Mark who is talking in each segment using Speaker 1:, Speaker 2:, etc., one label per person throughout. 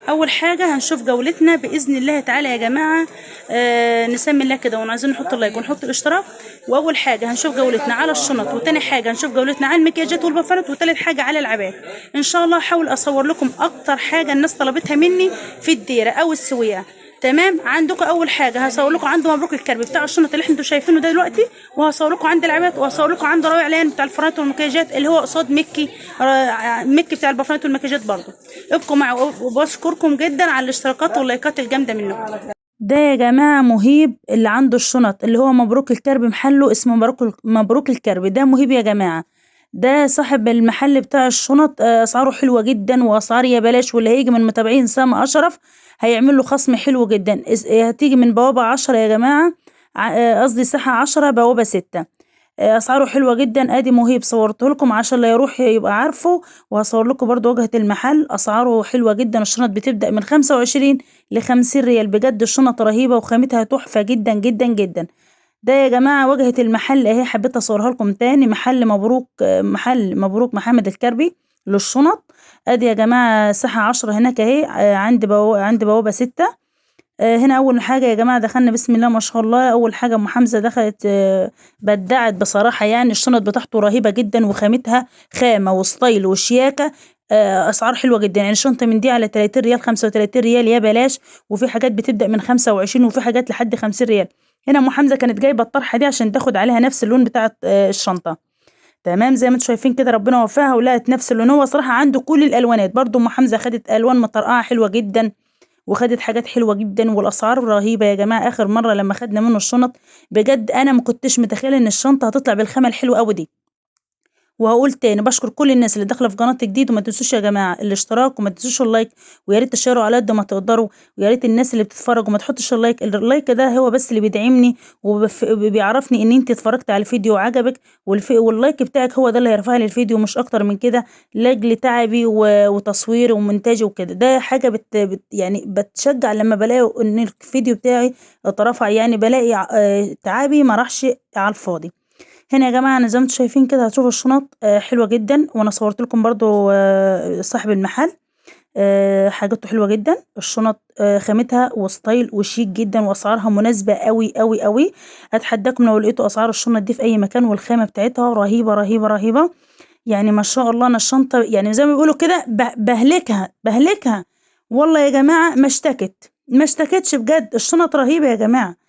Speaker 1: اول حاجه هنشوف جولتنا باذن الله تعالى يا جماعه. نسمي الله كده وعايزين نحط اللايك ونحط الاشتراك. واول حاجه هنشوف جولتنا على الشنط، وتاني حاجه هنشوف جولتنا على المكياجات والبفرات، وتالت حاجه على العباد. ان شاء الله هحاول اصور لكم اكتر حاجه الناس طلبتها مني في الديره او السويقه. تمام. عندكم اول حاجه هصور لكم عند مبروك الكرب بتاع الشنط اللي انتوا شايفينه ده دلوقتي، وهصور لكم عند العباد، وهصور لكم عند ربيع العين بتاع الفرات والمكياجات اللي هو قصاد مكي. مكي بتاع البفرات والمكياجات برضه. ابقوا مع، وبشكركم جدا على الاشتراكات واللايكات الجامده منكم. ده يا جماعة مهيب اللي عنده الشنط اللي هو مبروك الكرب، محله اسمه مبروك الكرب. ده مهيب يا جماعة. ده صاحب المحل بتاع الشنط. اسعاره حلوة جدا، واسعار يا بلاش. واللي هيجي من متابعين سامة اشرف هيعمل له خصم حلو جدا. هتيجي من بوابة 10 يا جماعة. قصدي ساحة 10 بوابة 6. اسعاره حلوة جدا. ادي مهيب صورته لكم عشان لا يروح يبقى عارفه. وهصور لكم برضو واجهة المحل. اسعاره حلوة جدا. الشنط بتبدأ من 25 ل50 ريال. بجد الشنط رهيبة وخامتها تحفة جدا جدا جدا. ده يا جماعة واجهة المحل اهي. حبيت اصورها لكم تاني. محل مبروك محمد الكربي للشنط. ادي يا جماعة ساحة 10 هناك اهي. عند بوابة 6. هنا اول حاجه يا جماعه دخلنا بسم الله ما شاء الله. اول حاجه ام حمزه دخلت، بدعت بصراحه. يعني الشنط بتاعته رهيبه جدا، وخامتها خامه وستايل وشياكه. اسعار حلوه جدا. يعني الشنطه من دي على 30 ريال 35 ريال يا بلاش. وفي حاجات بتبدا من 25، وفي حاجات لحد 50 ريال. هنا ام حمزه كانت جايبه الطرحه دي عشان تاخد عليها نفس اللون بتاع الشنطه. تمام. زي ما انتم شايفين كده ربنا وفقها ولقت نفس اللون. هو صراحه عنده كل الالوانات. برضو ام حمزه خدت الوان مطرقعه حلوه جدا، وخدت حاجات حلوة جدا. والأسعار رهيبة يا جماعة. آخر مرة لما خدنا منه الشنط بجد أنا ما كنتش متخيلة إن الشنطة هتطلع بالخامة الحلوة أوي دي. وهقول تاني بشكر كل الناس اللي داخله في قناه جديد. وما تنسوش يا جماعه الاشتراك، وما تنسوش اللايك، ويا ريت تشيروا على قد ما تقدروا. ويا ريت الناس اللي بتتفرج وما تحطش اللايك ده هو بس اللي بيدعمني وبيعرفني ان انت اتفرجت على الفيديو وعجبك. واللايك بتاعك هو ده اللي هيرفع لي الفيديو، مش اكتر من كده. لاجل تعبي وتصويري ومونتاجي وكده. ده حاجه يعني بتشجع لما بلاقي ان الفيديو بتاعي اترفع. يعني بلاقي تعبي ما راحش على الفاضي. هنا يا جماعة أنا زي ما انتم شايفين كده هتشوفوا الشنط حلوة جدا. وأنا صورت لكم برضو صاحب المحل حاجاته حلوة جدا. الشنط خامتها وستايل وشيك جدا، وأسعارها مناسبة قوي قوي قوي. أتحداكم لو لقيتوا أسعار الشنط دي في أي مكان. والخامة بتاعتها رهيبة رهيبة رهيبة. يعني ما شاء الله. أنا الشنطة يعني زي ما بيقولوا كده بهلكها بهلكها. والله يا جماعة ما اشتكتش بجد. الشنط رهيبة يا جماعة.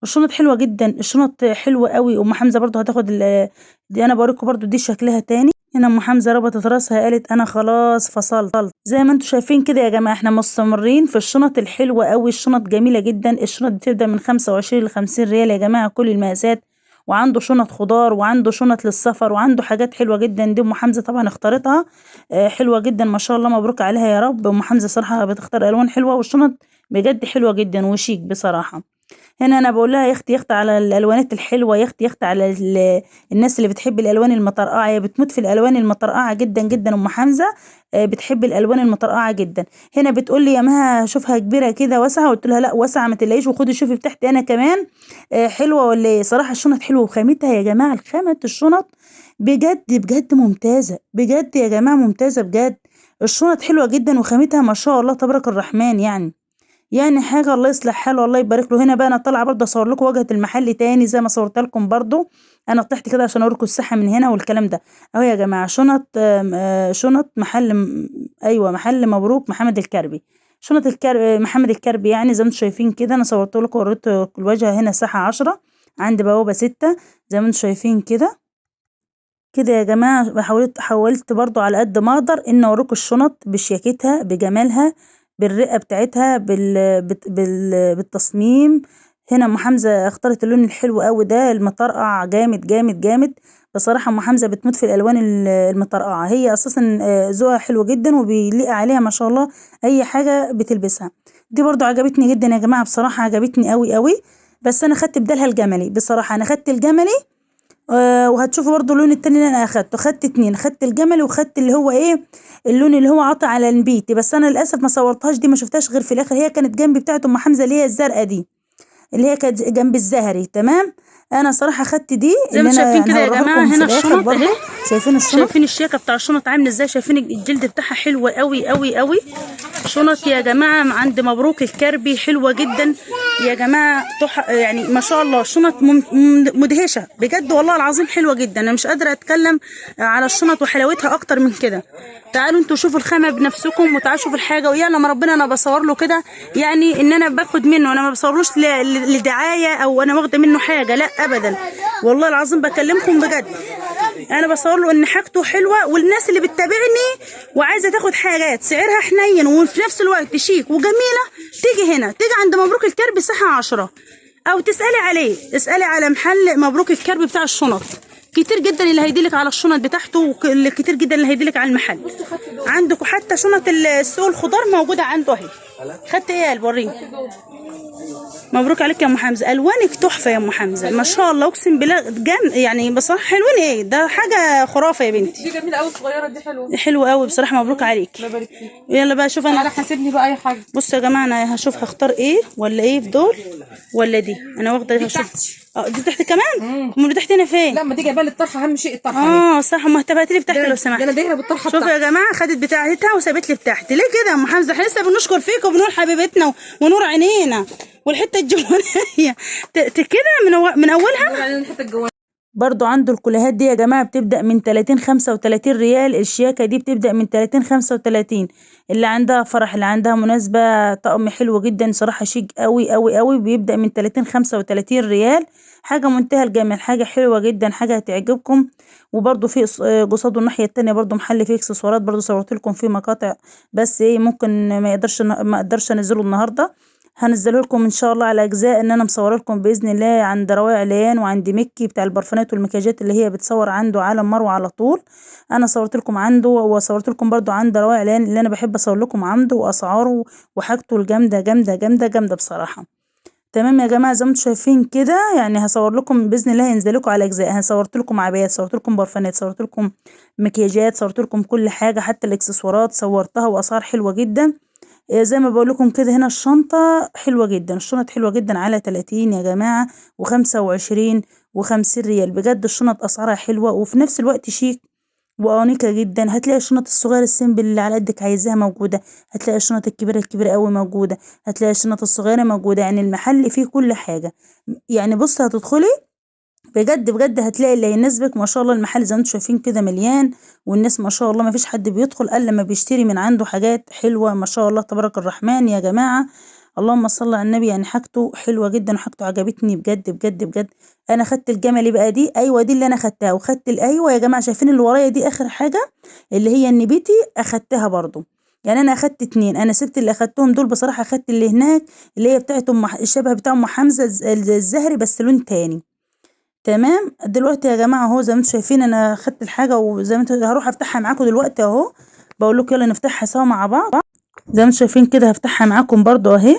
Speaker 1: الشنط حلوة جدا. الشنط حلوة قوي. ام حمزة برضو هتاخد دي. انا بوريكم برضو دي شكلها تاني. هنا ام حمزة ربطت راسها قالت انا خلاص فصلت. زي ما انتم شايفين كده يا جماعة احنا مستمرين في الشنط الحلوة قوي. الشنط جميلة جدا. الشنط بتبدأ من 25 ل50 ريال يا جماعة كل المقاسات. وعنده شنط خضار، وعنده شنط للسفر، وعنده حاجات حلوة جدا. دي ام حمزة طبعا اختارتها حلوة جدا ما شاء الله. مبروك عليها يا رب. ام حمزة صراحة بتختار الوان حلوة، والشنط بجد حلوة جدا وشيك بصراحة. هنا انا بقول لها يا اختي على الالوانات الحلوه. يا اختي على الناس اللي بتحب الالوان المطرقعه. هي بتموت في الالوان المطرقعه جدا جدا. ام حمزه بتحب الالوان المطرقعه جدا. هنا بتقول لي يا مها شوفها كبيره كده واسعه. قلت لها لا واسعه ما تلاقيش، وخدي شوفي بتاعتي انا كمان حلوه ولا ايه. صراحه الشنط حلوه، وخامتها يا جماعه خامه الشنط بجد بجد ممتازه. بجد يا جماعه ممتازه بجد. الشنط حلوه جدا، وخامتها ما شاء الله تبارك الرحمن. يعني حاجة الله يصلح حاله والله يبارك له. هنا بقى انا طالعة برضه اصور لكم واجهة المحل تاني زي ما صورت لكم برضه. انا طلعت كده عشان اوريكم الساحة من هنا والكلام ده. اهو يا جماعة شنط شنط محل ايوه محل مبروك محمد الكربي. شنط محمد الكربي. يعني زي ما انتم شايفين كده انا صورت لكم ووريت الواجهة. هنا ساحة 10 عند بوابة 6 زي ما انتم شايفين كده. كده يا جماعة حاولت برضو على قد ما اقدر ان اوريكم الشنط بشياكتها بجمالها بالرقة بتاعتها بالتصميم. هنا ام حمزة اختارت اللون الحلو قوي ده المطرقع جامد جامد جامد. بصراحة ام حمزة بتموت في الالوان المطرقعة. هي اساسا ذوقها حلو جدا وبيليق عليها ما شاء الله اي حاجة بتلبسها. دي برضو عجبتني جدا يا جماعة. بصراحة عجبتني قوي قوي. بس انا خدت بدالها الجملي. بصراحة انا خدت الجملي. وهتشوفوا برضو اللون التاني اللي انا اخدته. خدت اتنين. خدت الجملي وخدت اللي هو ايه اللون اللي هو عطى على النبيتي. بس انا للاسف ما صورتهاش دي، ما شفتهاش غير في الاخر. هي كانت جنبي بتاعت ام حمزه اللي هي الزرقاء دي، اللي هي كانت جنب الزهري. تمام.
Speaker 2: انا صراحه خدت دي
Speaker 1: زي ما
Speaker 2: اللي
Speaker 1: شايفين كده يا
Speaker 2: هوريها
Speaker 1: جماعه.
Speaker 2: لكم في
Speaker 1: هنا
Speaker 2: الآخر
Speaker 1: الشنط
Speaker 2: برضو.
Speaker 1: اهي،
Speaker 2: شايفين الشنط؟
Speaker 1: شايفين الشياكه بتاع الشنط عامل ازاي؟ شايفين الجلد بتاعها حلو قوي قوي قوي. شنط يا جماعه عند مبروك الكربي حلوه جدا يا جماعه، يعني ما شاء الله شنط مدهشه بجد والله العظيم، حلوه جدا. انا مش قادره اتكلم على الشنط وحلاوتها اكتر من كده. تعالوا انتوا شوفوا الخامه بنفسكم وتعالوا شوفوا الحاجه، ويا لما ربنا انا بصور له كده يعني ان انا باخد منه، انا ما بصورلوش لدعايه او انا واخده منه حاجه، لا ابدا والله العظيم بكلمكم بجد. انا بصور له ان حاجته حلوه، والناس اللي بتتابعني وعايزه تاخد حاجات سعرها حنين وفي نفس الوقت شيك وجميله تيجي هنا، تيجي عند مبروك الكربي الساحه 10 او تسالي عليه، اسالي على محل مبروك الكربي بتاع الشنط. كتير جدا اللي هيديلك على الشنط بتاعته، وكتير جدا اللي هيديلك على المحل. عندكم حتى شنط السوق الخضار موجوده عنده اهي. خدت ايه يا البوريه؟ مبروك عليك يا ام حمزه، الوانك تحفه يا ام حمزه ما شاء الله، اقسم بالله يعني بصراحه حلوين. ايه ده حاجه خرافه يا بنتي،
Speaker 3: دي جميله قوي الصغيره دي،
Speaker 1: حلوه قوي بصراحه. مبروك عليك،
Speaker 3: الله يبارك فيك.
Speaker 1: يلا بقى شوف انا
Speaker 3: تعالى حاسبني بقى اي حاجه.
Speaker 1: بصوا يا جماعه انا هشوف هختار ايه ولا ايه في دول ولا دي. انا واخده هشوف دي تحت كمان. امال تحت هنا فين؟
Speaker 3: لا ما دي جايبه لي الطرحه، اهم شيء الطرحه.
Speaker 1: صح، ما هتبعتي لي بتاعتي لو سمحت.
Speaker 3: انا دايره بالطرحه
Speaker 1: شوفوا يا جماعه خدت بتاعتها وسابت لي بتاعتي. ليه كده يا ام حمزه؟ احنا لسه بنشكر فيك وبنقول حبيبتنا ونور عينينا والحته الجوانيه كده من اولها.
Speaker 3: الحته الجوانيه
Speaker 2: برضو عنده الكليهات دي يا جماعة بتبدأ من 30-35 ريال. الشياكة دي بتبدأ من 30-35. اللي عندها فرح، اللي عندها مناسبة، طقم حلو جدا صراحة، شيك قوي قوي قوي، بيبدأ من 30-35 ريال. حاجة منتهى الجمال، حاجة حلوة جدا، حاجة هتعجبكم. وبرضو في قصاده الناحية التانية برضو محل فيه اكسسوارات، برضو صورت لكم فيه مقاطع، بس ايه ممكن ما اقدرش انزله النهارده، هنزله لكم ان شاء الله على اجزاء، ان انا مصوره لكم باذن الله عند روايع ليان وعند مكي بتاع البرفانات والمكياجات اللي هي بتصور عنده عالم مروه على طول. انا صورت لكم عنده وصورت لكم برضو عند روايع ليان اللي انا بحب اصور لكم عنده، واسعاره وحاجته الجامده جامده جامده جامده بصراحه. تمام يا جماعه زي ما انتم شايفين كده، يعني هصور لكم باذن الله، هينزل لكم على اجزاء. انا صورت لكم عبايات، صورت لكم برفانات، صورت لكم مكياجات، صورت لكم كل حاجه، حتى الاكسسوارات صورتها، واسعار حلوه جدا. زي ما بقول لكم كده. هنا الشنطة حلوة جدا، الشنط حلوة جدا على 30 يا جماعة و25 و50 ريال. بجد الشنط أسعارها حلوة وفي نفس الوقت شيك وأنيقة جدا. هتلاقي الشنط الصغيرة السيمبل اللي على قدك عايزاها موجودة، هتلاقي الشنط الكبيرة الكبيرة قوي موجودة، هتلاقي الشنط الصغيرة موجودة. يعني المحل فيه كل حاجة. يعني بص هتدخلي بجد بجد هتلاقي اللي يناسبك. ما شاء الله المحل زي ما انتم شايفين كده مليان، والناس ما شاء الله ما فيش حد بيدخل الا لما بيشتري من عنده حاجات حلوه ما شاء الله تبارك الرحمن يا جماعه. اللهم صل على النبي. يعني حاجته حلوه جدا وحاجته عجبتني بجد بجد بجد. انا خدت الجملي بقى دي، ايوه دي اللي انا خدتها، وخدت ايوه يا جماعه شايفين اللي ورايا دي اخر حاجه اللي هي النبيتي اخدتها برضو. يعني انا اخدت 2، انا سبت اللي اخدتهم دول بصراحه، اخدت اللي هناك اللي هي بتاعت الشبه بتاع ام حمزه الزهري بس لون تاني. تمام. دلوقتي يا جماعه اهو زي ما انتم شايفين انا خدت الحاجه، وزي ما انتم هروح افتحها معاكم دلوقتي اهو. بقول لكم يلا نفتحها سوا مع بعض. زي ما انتم شايفين كده هفتحها معاكم برضو اهي،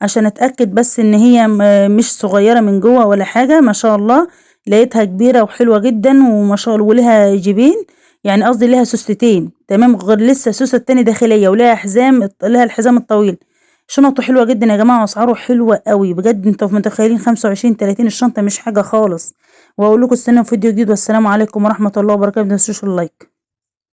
Speaker 2: عشان اتاكد بس ان هي مش صغيره من جوه ولا حاجه. ما شاء الله لقيتها كبيره وحلوه جدا وما شاء الله، ولها جيبين، يعني قصدي لها سوستتين. تمام. غير لسه السوسه التاني داخليه، ولها حزام، لها الحزام الطويل. شنطه حلوه جدا يا جماعه، واسعاره حلوه قوي بجد. انتوا متخيلين 25-30 الشنطه مش حاجه خالص. واقول لكم استنوا في فيديو جديد، والسلام عليكم ورحمه الله وبركاته. ما تنسوش اللايك.